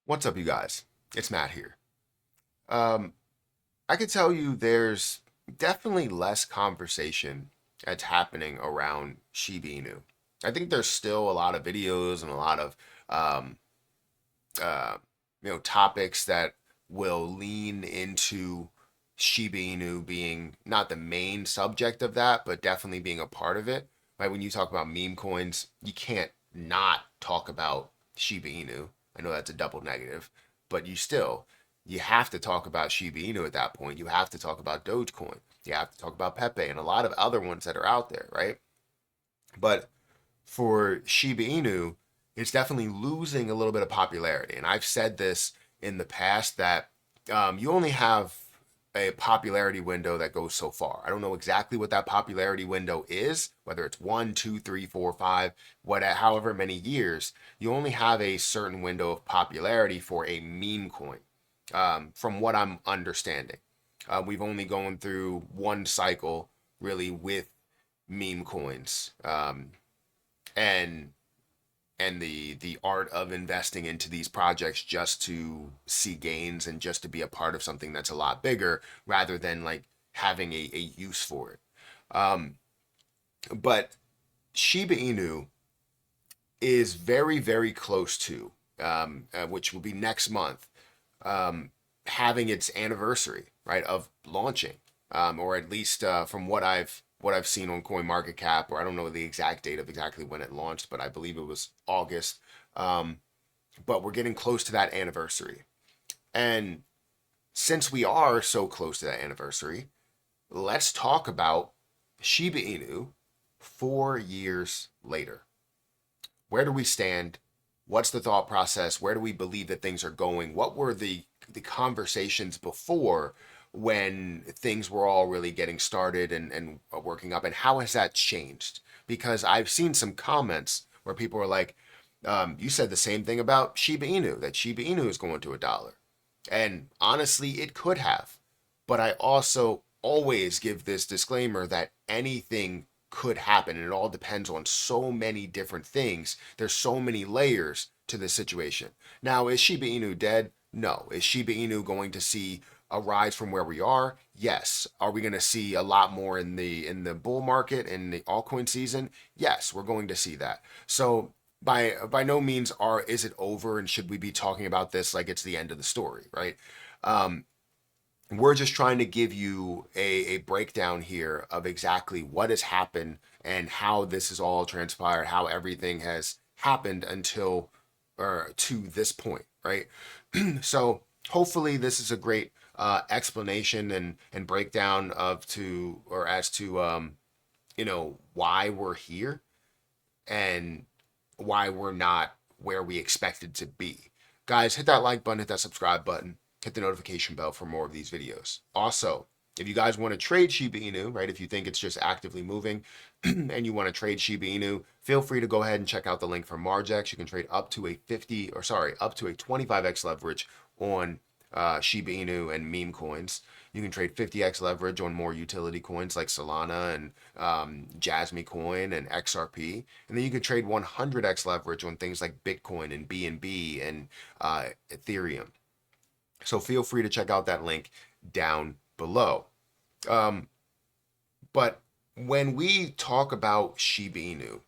What's up, you guys? It's Matt here. Um, I could tell you there's definitely less conversation that's happening around Shiba Inu. I think there's still a lot of videos and a lot of um, uh, topics that will lean into Shiba Inu being not the main subject of that, but definitely being a part of it. Right? When you talk about meme coins, you can't not talk about Shiba Inu. I know that's a double negative, but you have to talk about Shiba Inu at that point. You have to talk about Dogecoin. You have to talk about Pepe and a lot of other ones that are out there, right? But for Shiba Inu, it's definitely losing a little bit of popularity. And I've said this in the past that you only have a popularity window that goes so far. I don't know exactly what that popularity window is, whether it's 1, 2, 3, 4, 5, however many years. You only have a certain window of popularity for a meme coin, from what I'm understanding. We've only gone through one cycle really with meme coins. And the art of investing into these projects just to see gains and just to be a part of something that's a lot bigger rather than like having a use for it. Um, but Shiba Inu is very, very close to, which will be next month, um, having its anniversary, right, of launching, or at least from what I've seen on CoinMarketCap, or I don't know the exact date of exactly when it launched, but I believe it was August. Um, but we're getting close to that anniversary, and since we are so close to that anniversary, let's talk about Shiba Inu 4 years later. Where do we stand? What's the thought process? Where do we believe that things are going? What were the conversations before when things were all really getting started and working up? And how has that changed? Because I've seen some comments where people are like, you said the same thing about Shiba Inu, that Shiba Inu is going to $1. And honestly, it could have. But I also always give this disclaimer that anything could happen, and it all depends on so many different things. There's so many layers to this situation. Now, is Shiba Inu dead? No. Is Shiba Inu going to see a rise from where we are? Yes. Are we going to see a lot more in the bull market in the altcoin season? Yes, we're going to see that. So by no means is it over, and should we be talking about this like it's the end of the story, right? Um, we're just trying to give you a breakdown here of exactly what has happened and how this has all transpired, how everything has happened until or to this point, right? So hopefully this is a great explanation and breakdown of to or as to why we're here and why we're not where we expected to be. Guys, hit that like button, hit that subscribe button, hit the notification bell for more of these videos. Also, if you guys want to trade Shiba Inu, right, if you think it's just actively moving and you want to trade Shiba Inu, feel free to go ahead and check out the link for Margex. You can trade up to a 25x leverage on Shiba Inu and meme coins. You can trade 50x leverage on more utility coins like Solana and Jasmy Coin and XRP. And then you can trade 100x leverage on things like Bitcoin and BNB and Ethereum. So feel free to check out that link down below. Um, but when we talk about Shiba Inu,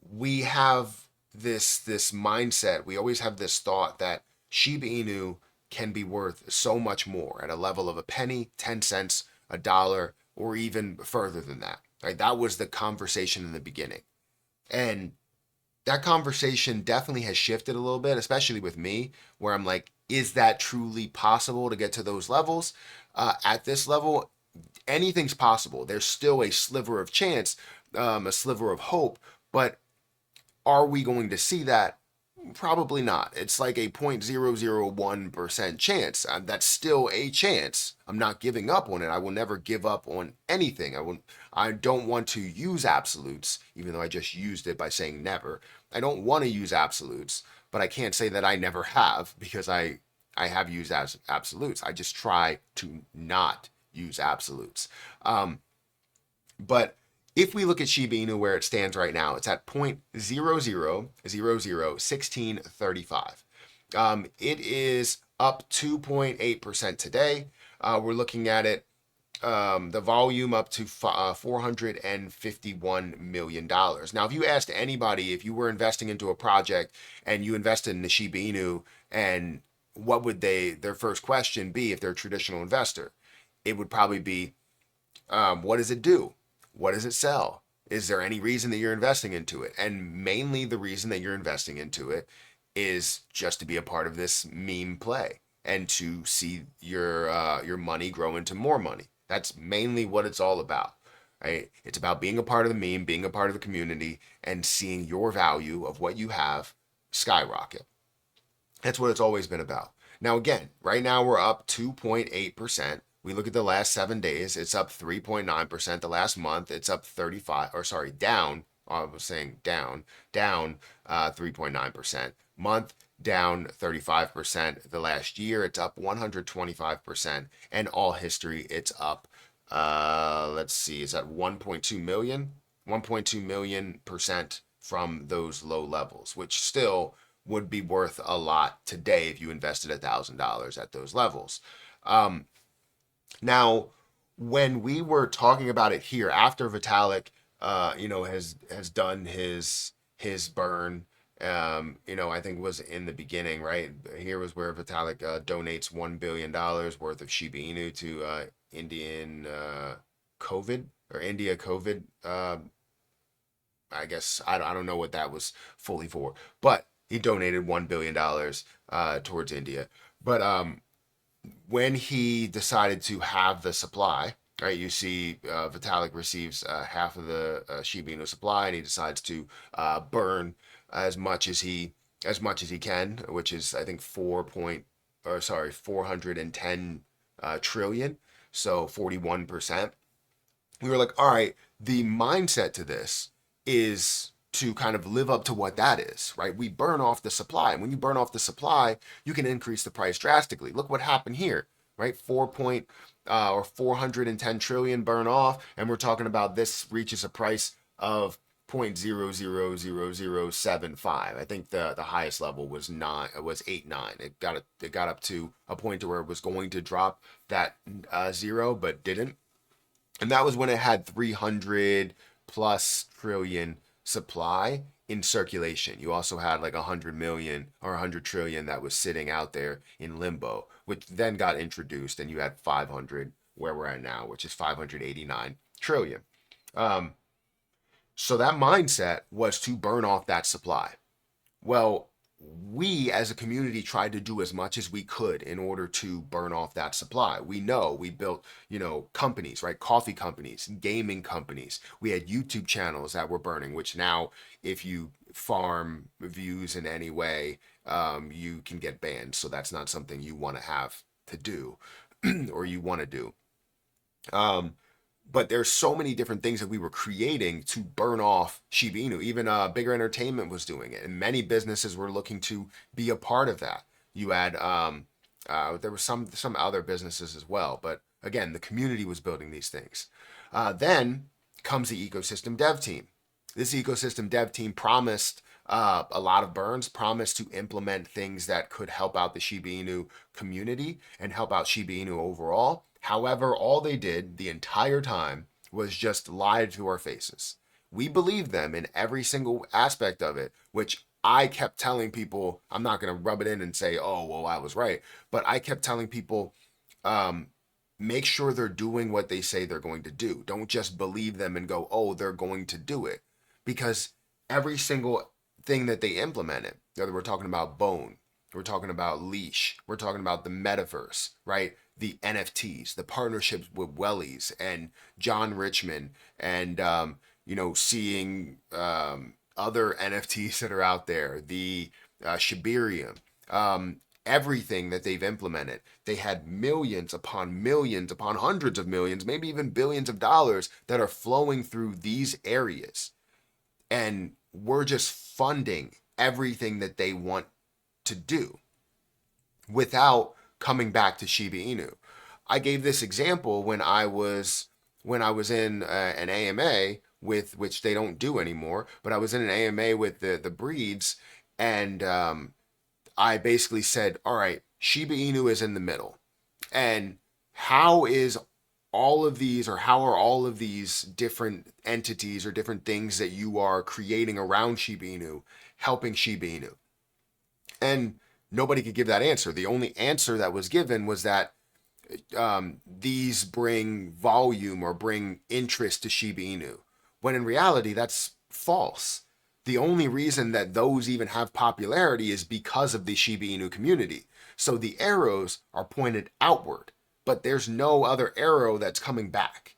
we have this mindset. We always have this thought that Shiba Inu can be worth so much more at a level of a penny, 10 cents, a dollar, or even further than that. Right? That was the conversation in the beginning. And that conversation definitely has shifted a little bit, especially with me, where I'm like, is that truly possible to get to those levels? At this level, anything's possible. There's still a sliver of chance, a sliver of hope, but are we going to see that? Probably not. It's like a 0.001% chance. That's still a chance. I'm not giving up on it. I will never give up on anything. I don't want to use absolutes, even though I just used it by saying never. I don't want to use absolutes, but I can't say that I never have because I have used absolutes. I just try to not use absolutes. But if we look at Shiba Inu where it stands right now, it's at 0.00001635. It is up 2.8% today. We're looking at it, the volume up to $451 million. Now, if you asked anybody if you were investing into a project and you invested in the Shiba Inu, and what would their first question be if they're a traditional investor? It would probably be, what does it do? What does it sell? Is there any reason that you're investing into it? And mainly the reason that you're investing into it is just to be a part of this meme play and to see your money grow into more money. That's mainly what it's all about, right? It's about being a part of the meme, being a part of the community, and seeing your value of what you have skyrocket. That's what it's always been about. Now, again, right now we're up 2.8%. We look at the last 7 days, it's up 3.9%. The last month, it's up 35, or sorry, down. I was saying down 3.9%. Month down 35%. The last year, it's up 125%. And all history, it's up, let's see, is that 1.2 million? 1.2 million percent from those low levels, which still would be worth a lot today if you invested $1,000 at those levels. Now, when we were talking about it here after Vitalik, has done his burn, I think was in the beginning, right? Here was where Vitalik donates $1 billion worth of Shiba Inu to India COVID. I guess I don't know what that was fully for, but he donated $1 billion towards India. But when he decided to have the supply, right? You see, Vitalik receives half of the Shiba Inu supply, and he decides to burn as much as he can, which is I think 410 trillion, so 41%. We were like, all right, the mindset to this is to kind of live up to what that is, right? We burn off the supply. And when you burn off the supply, you can increase the price drastically. Look what happened here, right? 410 trillion burn off. And we're talking about this reaches a price of 0.000075. I think the highest level was 89. It got up to a point to where it was going to drop that zero, but didn't. And that was when it had 300 plus trillion supply in circulation. You also had like 100 million or 100 trillion that was sitting out there in limbo, which then got introduced, and you had 500 where we're at now, which is 589 trillion. So that mindset was to burn off that supply. Well, we as a community tried to do as much as we could in order to burn off that supply. We know we built, companies, right? Coffee companies, gaming companies. We had YouTube channels that were burning, which now, if you farm views in any way, you can get banned. So that's not something you want to have to do or you want to do. But there's so many different things that we were creating to burn off Shiba Inu. Even Bigger Entertainment was doing it, and many businesses were looking to be a part of that. You had there were some other businesses as well, but again, the community was building these things. Then comes the ecosystem dev team. This ecosystem dev team promised a lot of burns, promised to implement things that could help out the Shiba Inu community and help out Shiba Inu overall. However, all they did the entire time was just lie to our faces. We believed them in every single aspect of it, which I kept telling people. I'm not going to rub it in and say, oh, well, I was right. But I kept telling people, make sure they're doing what they say they're going to do. Don't just believe them and go, oh, they're going to do it. Because every single thing that they implemented, whether we're talking about Bone, we're talking about Leash, we're talking about the metaverse, right? The NFTs, the partnerships with Wellies and John Richmond, and seeing other NFTs that are out there, the Shibarium, everything that they've implemented. They had millions upon hundreds of millions, maybe even billions of dollars that are flowing through these areas. And we're just funding everything that they want to do without coming back to Shiba Inu. I gave this example when I was in an AMA with, which they don't do anymore, but I was in an AMA with the breeds, and I basically said, all right, Shiba Inu is in the middle. And how is all of these, or how are all of these different entities or different things that you are creating around Shiba Inu helping Shiba Inu? And nobody could give that answer. The only answer that was given was that these bring volume or bring interest to Shiba Inu, when in reality, that's false. The only reason that those even have popularity is because of the Shiba Inu community. So the arrows are pointed outward, but there's no other arrow that's coming back.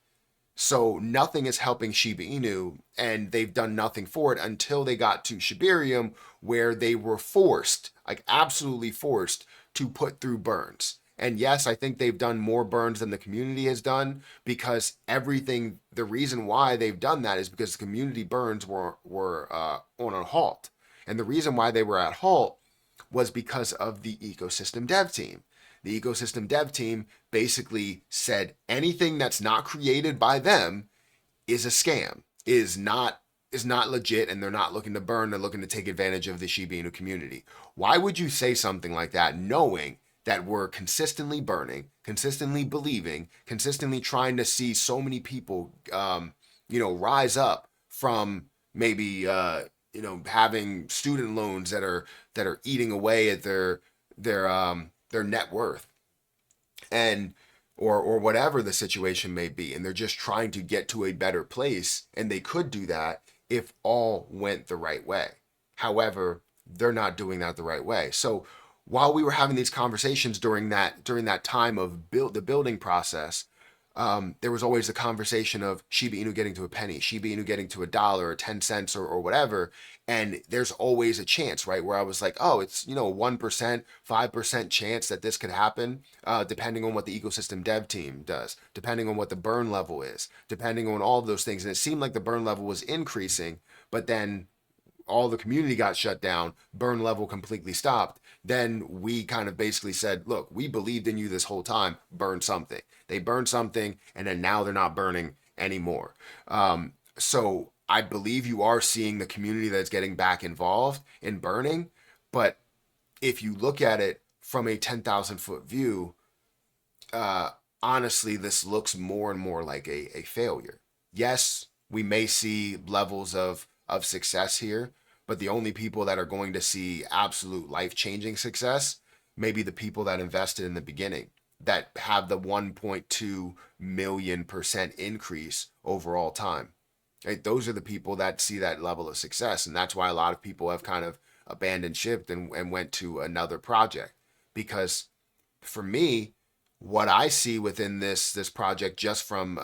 So nothing is helping Shiba Inu, and they've done nothing for it until they got to Shibarium, where they were forced, like absolutely forced, to put through burns. And yes, I think they've done more burns than the community has done, because everything, the reason why they've done that is because the community burns were on a halt. And the reason why they were at halt was because of the ecosystem dev team. The ecosystem dev team basically said anything that's not created by them is a scam, is not legit, and they're not looking to burn, they're looking to take advantage of the Shiba Inu community. Why would you say something like that knowing that we're consistently burning, consistently believing, consistently trying to see so many people rise up from maybe having student loans that are eating away at their net worth, and or whatever the situation may be, and they're just trying to get to a better place, and they could do that if all went the right way. However, they're not doing that the right way. So while we were having these conversations during that time of the building process, there was always the conversation of Shiba Inu getting to a penny, Shiba Inu getting to $1 or 10 cents or whatever. And there's always a chance, right? Where I was like, oh, it's, 1%, 5% chance that this could happen, depending on what the ecosystem dev team does, depending on what the burn level is, depending on all of those things. And it seemed like the burn level was increasing, but then all the community got shut down, burn level completely stopped. Then we kind of basically said, look, we believed in you this whole time, burn something. They burned something, and then now they're not burning anymore. So I believe you are seeing the community that's getting back involved in burning. But if you look at it from a 10,000 foot view, honestly, this looks more and more like a failure. Yes, we may see levels of success here, but the only people that are going to see absolute life-changing success may be the people that invested in the beginning, that have the 1.2 million% increase over all time. Right? Those are the people that see that level of success, and that's why a lot of people have kind of abandoned ship and went to another project. Because for me, what I see within this project, just from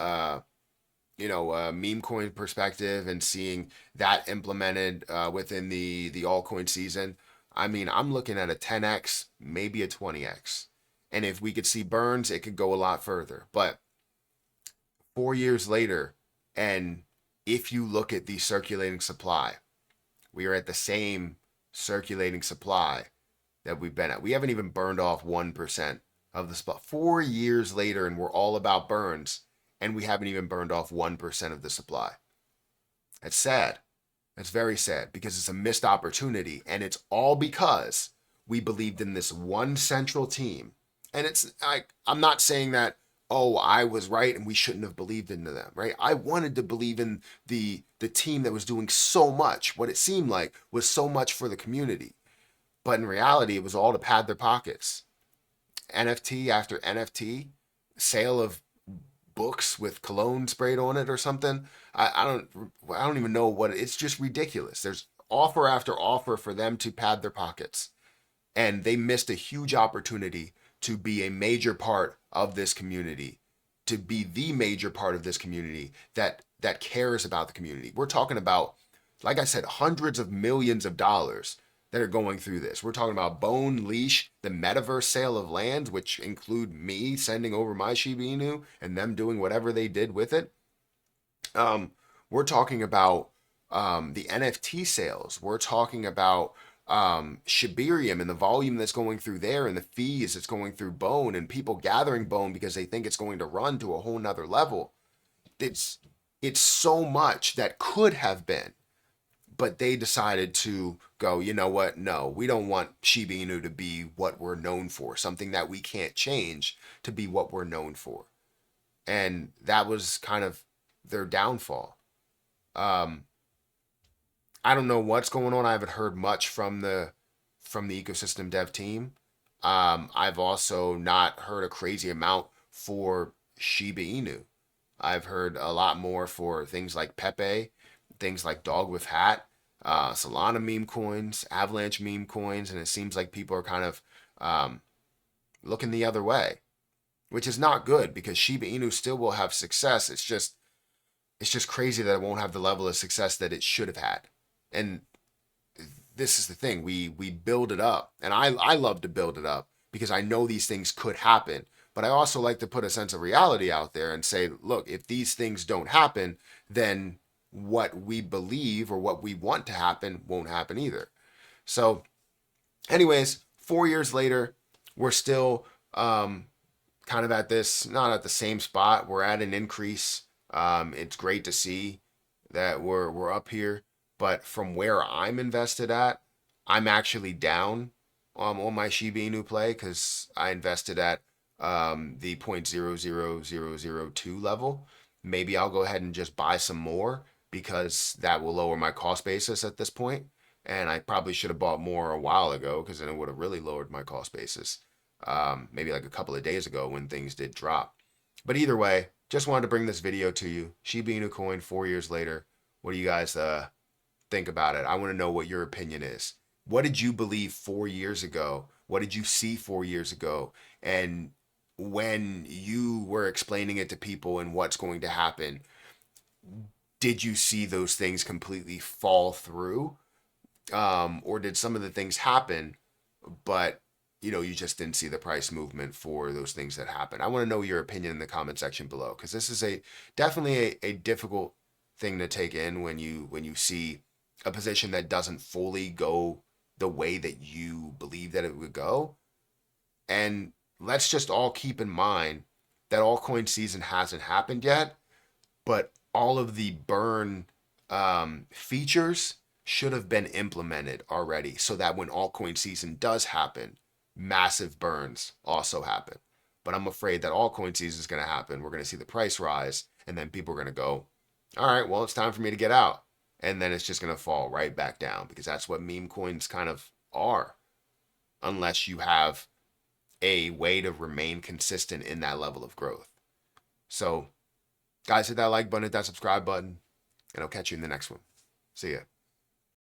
meme coin perspective, and seeing that implemented within the altcoin season, I mean, I'm looking at a 10x, maybe a 20x. And if we could see burns, it could go a lot further. But 4 years later, and if you look at the circulating supply, we are at the same circulating supply that we've been at. We haven't even burned off 1% of the supply. 4 years later, and we're all about burns, and we haven't even burned off 1% of the supply. That's sad. That's very sad, because it's a missed opportunity, and it's all because we believed in this one central team. And I'm not saying that, oh, I was right and we shouldn't have believed into them, right? I wanted to believe in the team that was doing so much, what it seemed like was so much for the community. But in reality, it was all to pad their pockets. NFT after NFT, sale of books with cologne sprayed on it or something. I don't even know what it's just ridiculous. There's offer after offer for them to pad their pockets, and they missed a huge opportunity to be a major part of this community, to be the major part of this community that cares about the community. We're talking about, like I said, hundreds of millions of dollars that are going through this. We're talking about Bone, Leash, the metaverse sale of land, which include me sending over my Shiba Inu and them doing whatever they did with it. We're talking about the NFT sales. We're talking about Shibarium and the volume that's going through there, and the fees that's going through Bone, and people gathering Bone because they think it's going to run to a whole nother level. It's so much that could have been, but they decided to go, you know what? No, we don't want Shiba Inu to be what we're known for, something that we can't change to be what we're known for. And that was kind of their downfall. Um, I don't know what's going on. I haven't heard much from the ecosystem dev team. I've also not heard a crazy amount for Shiba Inu. I've heard a lot more for things like Pepe, things like Dog with Hat, Solana meme coins, Avalanche meme coins, and it seems like people are kind of um, looking the other way, which is not good because Shiba Inu still will have success. It's just crazy that it won't have the level of success that it should have had. And this is the thing, we build it up, and I love to build it up because I know these things could happen, but I also like to put a sense of reality out there and say, look, if these things don't happen, then what we believe or what we want to happen won't happen either. So anyways, 4 years later, we're still kind of at this, not at the same spot. We're at an increase. It's great to see that we're up here, but from where I'm invested at, I'm actually down on my Shiba Inu play because I invested at the 0.00002 level. Maybe I'll go ahead and just buy some more because that will lower my cost basis at this point. And I probably should have bought more a while ago because then it would have really lowered my cost basis. Maybe like a couple of days ago when things did drop. But either way, just wanted to bring this video to you. Shiba Inu coin 4 years later. What do you guys think about it? I want to know what your opinion is. What did you believe 4 years ago? What did you see 4 years ago? And when you were explaining it to people and what's going to happen, did you see those things completely fall through? Or did some of the things happen, but you just didn't see the price movement for those things that happen? I want to know your opinion in the comment section below because this is definitely a difficult thing to take in when you see a position that doesn't fully go the way that you believe that it would go. And let's just all keep in mind that altcoin season hasn't happened yet, but all of the burn features should have been implemented already so that when altcoin season does happen, massive burns also happen. But I'm afraid that altcoin season is going to happen. We're going to see the price rise, and then people are going to go, all right, well, it's time for me to get out. And then it's just going to fall right back down because that's what meme coins kind of are, unless you have a way to remain consistent in that level of growth. So, guys, hit that like button, hit that subscribe button, and I'll catch you in the next one. See ya.